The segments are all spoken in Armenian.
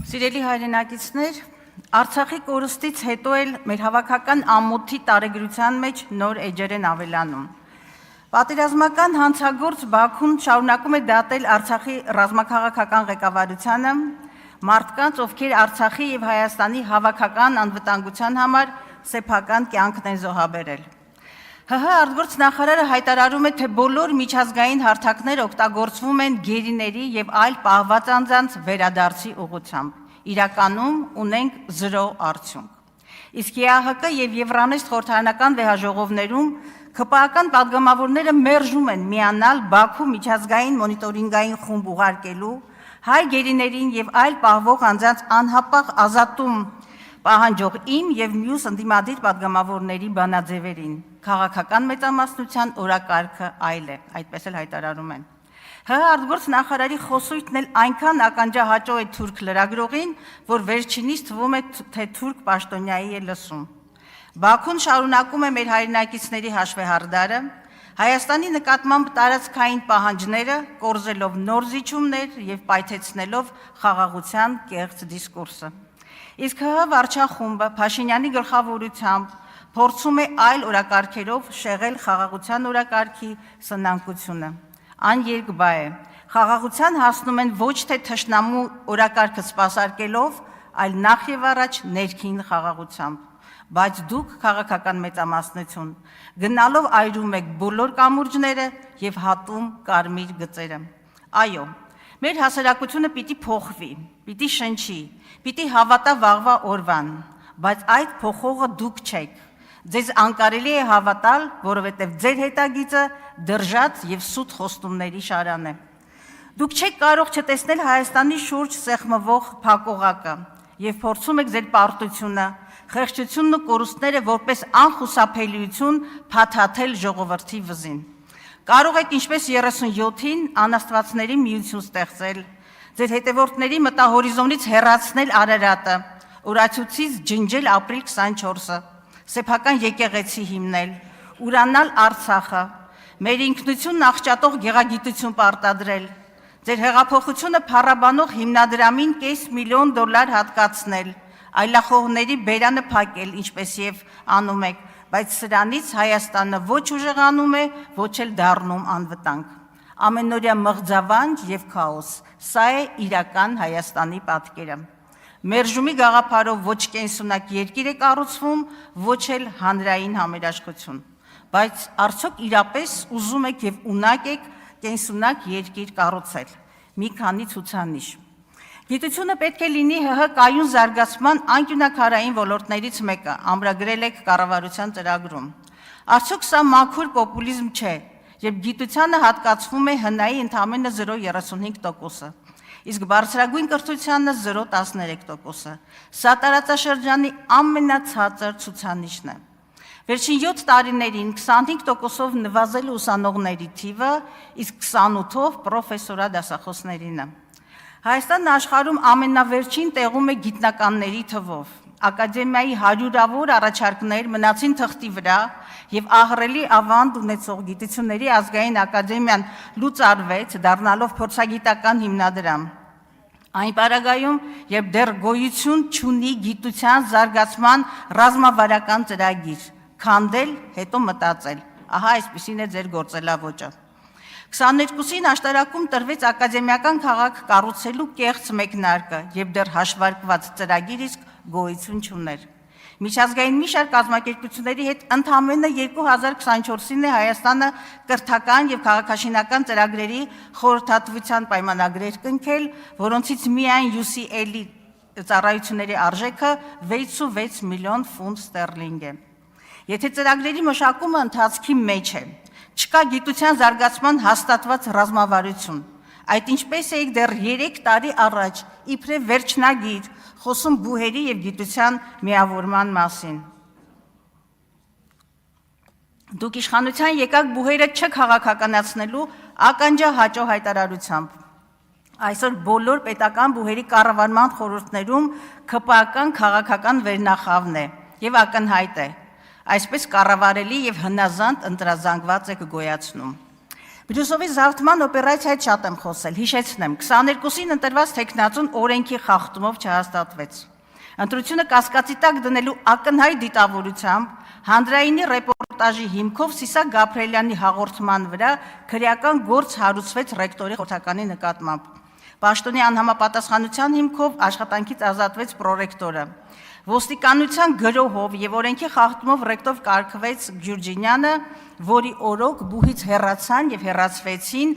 Սիրելի հայրենակիցներ, Արցախի կորուստից հետո էլ մեր հավաքական ամոթի տարեգրության մեջ նոր էջեր են ավելանում։ Պատերազմական հանցագործ Բաքուն շարունակում է դատել Արցախի ռազմաքաղաքական ղեկավարությանը, մարդկանց, ովքեր Արցախի եւ Հայաստանի հավաքական անվտանգության համար սեփական կյանքն են զոհաբերել։ ՀՀ արտգործնախարարը հայտարարում է, թե բոլոր միջազգային հարթակներ օգտագործվում են գերիների եւ այլ պահված անձանց վերադարձի ուղղությամբ։ Իրականում ունենք 0 արդյունք։ Իսկ ԵԱՀԿ եւ Եվրանեստ խորհրդարանական վեհաժողովներում ԿՊԱ-ական պատգամավորները մերժում են միանալ Բաքու միջազգային մոնիտորինգային խումբ ուղարկելու, հայ գերիներին եւ այլ պահվող անձանց անհապաղ ազատում պահանջող իմ եւ մյուս ընդդիմադիր պատգամավորների բանաձևերին։ Քաղաքական մեծամասնության օրակարգը այլ է, այդպես էլ հայտարարում են։ ՀՀ արտգործնախարարի խոսույթն էլ այնքան ականջահաճո է թուրք լրագրողին, որ վերջինիս թվում է, թե թուրք պաշտոնյայի է լսում։ Բաքուն շարունակում է մեր հայրենակիցների հաշվեհարդարը, Հայաստանի նկատմամբ տարածքային պահանջները, կորզելով նոր զիջումներ եւ պայթեցնելով խաղաղության կեղծ դիսկուրսը։ Իսկ ՀՀ վարչախումբը Փաշինյանի գլխավորությամբ փորձում է այլ օրակարգերով շեղել խաղաղության օրակարգի սնանկությունը։ Աներկբա է, խաղաղության հասնում են ոչ թե թշնամու օրակարգը սպասարկելով, այլ նախ եւ առաջ ներքին խաղաղությամբ։ Բայց դուք քաղաքական մեծամասնություն գնալով այրում եք բոլոր կամուրջները եւ հատում կարմիր գծերը։ Այո, մեր հասարակությունը պիտի փոխվի, պիտի շնչի, պիտի հավատա վաղվա օրվան, բայց այդ փոխողը դուք չեք։ Ձեզ անկարելի է հավատալ, որովհետև ձեր հետագիծը դրժած եւ սուտ խոստումների շարան է։ Դուք չեք կարող չտեսնել Հայաստանի շուրջ սեղմվող փակողակը եւ փորձում եք ձեր պարտությունը, խեղճությունն ու կորուստները որպես անխուսափելիություն փաթաթել ժողովրդի վզին։ Կարող եք ինչպես 37-ին անաստվածների միություն ստեղծել, ձեր հետևորդների մտահորիզոնից հեռացնել Արարատը, օրացույցից ջնջել ապրիլ 24-ը, սեփական եկեղեցի հիմնել, ուրանալ Արցախը, մեր ինքնությունն աղճատող գեղագիտություն պարտադրել, ձեր հեղափոխությունը փառաբանող հիմնադրամին $500,000 հատկացնել, այլախոհների բերանը փակել, ինչպես եւ անում եք, բայց սրանից Հայաստանը ոչ ուժեղանում է, ոչ էլ դառնում անվտանգ։ Ամենօրյա մղձավանջ եւ քաոս, սա է իրական Հայաստանի պատկերը։ Մերժումի գաղափարով ոչ կենսունակ երկիր է կառուցվում, ոչ էլ հանրային համերաշխություն։ Բայց արդյոք իրապես ուզում եք եւ ունակ եք կենսունակ երկիր կառուցել։ Մի քանի ցուցանիշ։ Գիտությունը պետք է լինի ՀՀ կայուն զարգացման անկյունակարային ոլորտներից մեկը, ամրագրել եք կառավարության ծրագրում։ Արդյոք սա մաքուր պոպուլիզմ չէ, երբ գիտությանը հատկացվում է ՀՆ-ի ընդամենը 0.35%-ը, իսկ բարձրագույն կրթությանը 0.13%-ը։ Սա տարածաշրջանի ամենացածր ցուցանիշն է։ Վերջին 7 տարիներին 25%-ով նվազել է ուսանողների թիվը, իսկ 28%-ով պրոֆեսորա դասախոսներինը։ Հայաստանն աշխարհում ամենավերջին տեղում է գիտնականների թվով։ Ակադեմիայի հարյուրավոր առաջարկներ մնացին թղթի վրա եւ ահռելի ավանդ ունեցող գիտությունների ազգային ակադեմիան լուծարվեց, դառնալով փորձագիտական հիմնադրամ։ Այն պարագայում, երբ դեռ գոյություն չունի գիտության զարգացման ռազմավարական ծրագիր, քանդել, հետո մտածել։ Ահա այսպիսին է ձեր գործելավոճը։ 22-ին աշտարակում տրվեց ակադեմիական քաղաք կառուցելու կեղծ մեկնարկը, եւ դեռ հաշվարկված ծրագիր իսկ գոյություն չուներ։ Միջազգային մի շարք կազմակերպությունների հետ ընդամենը 2024-ին է Հայաստանը կրթական եւ քաղաքաշինական ծրագրերի խորհրդատվության պայմանագրեր կնքել, որոնցից միայն UCL-ի ծառայությունների արժեքը 6.6 միլիոն ֆունտ ստերլինգ է։ Եթե ծրագրերի մշակումը ընթացքի մեջ է, չկա գիտության զարգացման հաստատված ռազմավարություն, այդ ինչպես էիք դեռ 3 տարի առաջ իբրև վերջնագիր խոսում բուհերի եւ գիտության միավորման մասին։ Դուք իշխանության եկաք բուհերը չքաղաքականացնելու ականջահաճո հայտարարությամբ։ Այսօր բոլոր պետական բուհերի կառավարման խորհուրդներում ԿՊԱ-ական քաղաքական վերնախավն է եւ ակնհայտ է։ Այսպես կառավարելի եւ հնազանդ ընտրազանգված եք գոյացնում։ Բրյուսովի զավթման օպերացիայից շատ եմ խոսել, հիշեցնեմ, 22-ին ընտրված թեկնածուն օրենքի խախտումով չհաստատվեց։ Ընտրությունը կասկածի տակ դնելու ակնհայտ դիտավորությամբ հանրայինի ռեպորտաժի հիմքով Սիսակ Գաբրելյանի հաղորդման վրա քրեական գործ հարուցվեց ռեկտորի խորհրդականի նկատմամբ։ Պաշտոնի անհամապատասխանության հիմքով աշխատանքից ազատվեց պրոռեկտորը։ Ոստիկանության գրոհով եւ օրենքի խախտումով ռեկտոր կարգվեց Գյուրջինյանը, որի օրոք բուհից հեռացան եւ հեռացվեցին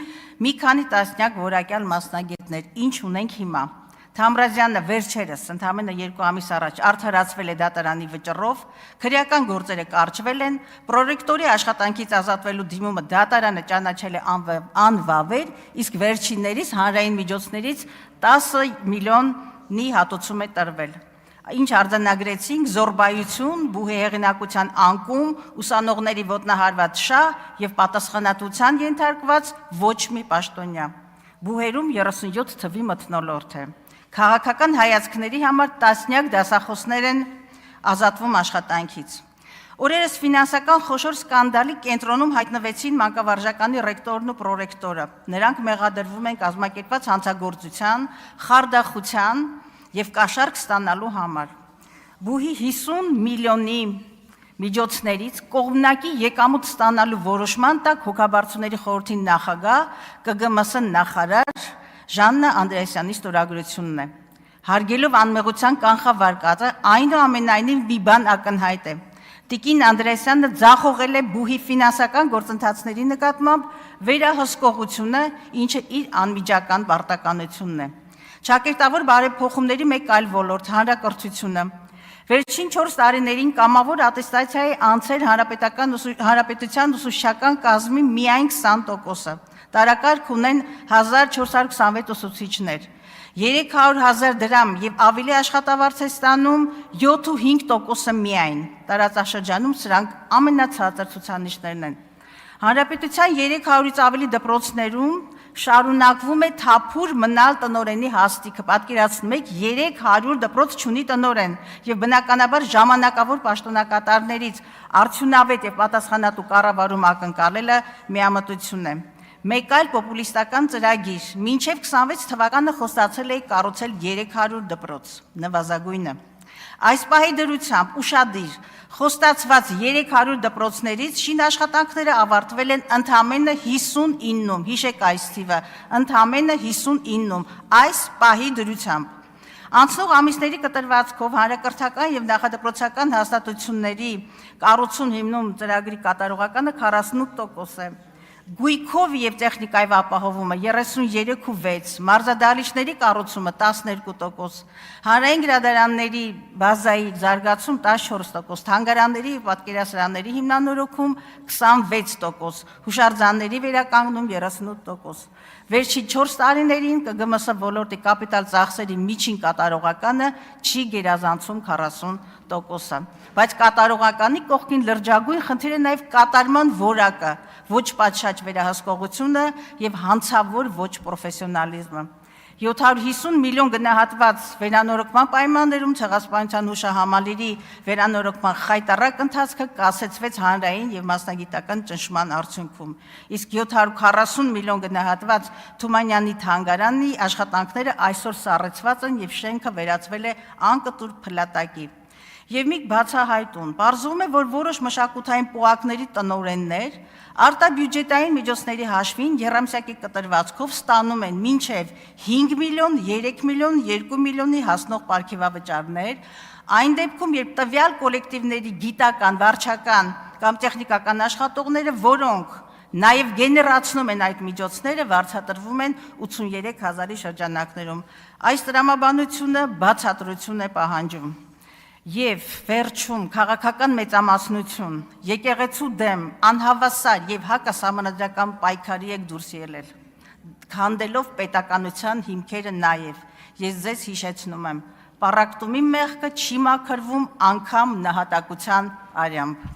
մի քանի տասնյակ որակյալ մասնագետներ, ինչ ունենք հիմա։ Թամրազյանը վերջերս ընդամենը 2 ամիս առաջ արդարացվել է դատարանի վճռով, քրեական գործերը կարճվել են, պրոռեկտորի աշխատանքից ազատվելու դիմումը դատարանը ճանաչել է անվավեր, իսկ վերջիններիս հանրային միջոցներից 10 միլիոնի հատուցում է տրվել։ Ինչ արձանագրեցինք, զորբայություն, բուհի հեղինակության անկում, ուսանողների ոտնահարված շահ եւ պատասխանատվության ենթարկված ոչ մի պաշտոնյա։ Բուհերում 37 թվի մթնոլորտ է։ Քաղաքական հայացքների համար տասնյակ դասախոսներ են ազատվում աշխատանքից։ Օրերս ֆինանսական խոշոր սկանդալի կենտրոնում հայտնվեցին մանկավարժականի ռեկտորն ու պրոռեկտորը։ Նրանք մեղադրվում են կազմակերպված հանցագործության, խարդախության եւ կաշառք ստանալու համար։ Բուհի 50 միլիոնի միջոցներից կողմնակի եկամուտ ստանալու որոշման տակ հոգաբարձուների խորհրդի նախագահ ԿԳՄՍ նախարար Ժաննա Անդրեասյանի ստորագրությունն է։ Հարգելով անմեղության կանխավարկածը, այնուամենայնիվ մի բան ակնհայտ է։ Տիկին Անդրեասյանը ձախողել է բուհի ֆինանսական գործընթացների նկատմամբ վերահսկողությունը, ինչը իր անմիջական պարտականությունն է։ Ճակերտավոր բարեփոխումների մեկ այլ ոլորտ հանրակրթությունը։ Վերջին 4 տարիներին կամավոր ատեստացիա է անցել հանրապետության ուսուցչական կազմի միայն 20%-ը։ Տարակարգ ունեն 1426 ուսուցիչներ։ 300,000 դրամ եւ ավելի աշխատավարձ է ստանում 7,5%-ը միայն։ Տարածաշրջանում սրանք ամենացածր ցուցանիշներն են։ Հանրապետության 300-ից ավելի դպրոցներում շարունակվում է թափուր մնալ տնօրենի հաստիքը, պատկերացնում եք 300 դպրոց չունի տնօրեն եւ բնականաբար ժամանակավոր պաշտոնակատարներից արդյունավետ եւ պատասխանատու կառավարում ակնկալելը միամտություն է։ Մեկ այլ պոպուլիստական ծրագիր, մինչև 26 թվականը խոստացել է կառուցել 300 դպրոց, նվազագույնը։ Այս պահի դրությամբ ուշադիր խոստացված 300 դպրոցներից շինաշխատանքները ավարտվել են ընդամենը 59-ում, հիշեք այս թիվը, ընդամենը 59-ում, այս պահի դրությամբ։ Անցնող ամիսների կտրվածքով հանրակրթական եւ նախադպրոցական հաստատությունների կառուցում հիմնում ծրագրի կատարողականը 48% է։ Գույքով եւ տեխնիկայի ապահովումը 33.6, մարզադահլիճների կառուցումը 12%, հանրային գրադարանների բազայի զարգացում 14%, թանգարանների եւ պատկերասրահների հիմնանորոգում 26%, հուշարձանների վերականգնում 38%։ Վերջին 4 տարիներին ԿԳՄՍ ոլորտի կապիտալ ծախսերի միջին կատարողականը չի գերազանցում 40%-ը, բայց կատարողականի կողքին լրջագույն խնդիր է նաեւ կատարման որակը, ոչ պատշաճ վերահսկողությունը եւ հանցավոր ոչ պրոֆեսիոնալիզմը։ 750 միլիոն գնահատված վերանորոգման պայմաններում ցեղասպանության հուշահամալիրի վերանորոգման խայտառակ ընթացքը կասեցվեց հանրային եւ մասնագիտական ճնշման արդյունքում, իսկ 740 միլիոն գնահատված Թումանյանի թանգարանի աշխատանքները այսօր սառեցված են եւ շենքը վերածվել է անկտուր փլատակի։ Եվ մի բացահայտուն, պարզվում է, որ որոշ մշակութային պոակների տնօրեններ արտաբյուջետային միջոցների հաշվին եռամսյակի կտրվածքով ստանում են մինչև 5 միլիոն, 3 միլիոն, 2 միլիոնի հասնող պարգևավճարներ, այն դեպքում, երբ տվյալ կոլեկտիվների գիտական, վարչական կամ տեխնիկական աշխատողները, որոնք նաև գեներացնում են այդ միջոցները, վարձատրվում են 83,000-ի շրջանակներում։ Այս տրամաբանությունը բացատրություն է պահանջում։ Եվ վերջում քաղաքական մեծամասնություն, եկեղեցու դեմ անհավասար եւ հակասահմանադրական պայքարի եք դուրս ելել, քանդելով պետականության հիմքերը նաեւ։ Ես ձեզ հիշեցնում եմ, պառակտումի մեղքը չի մաքրվում անգամ նահատակության արյամբ։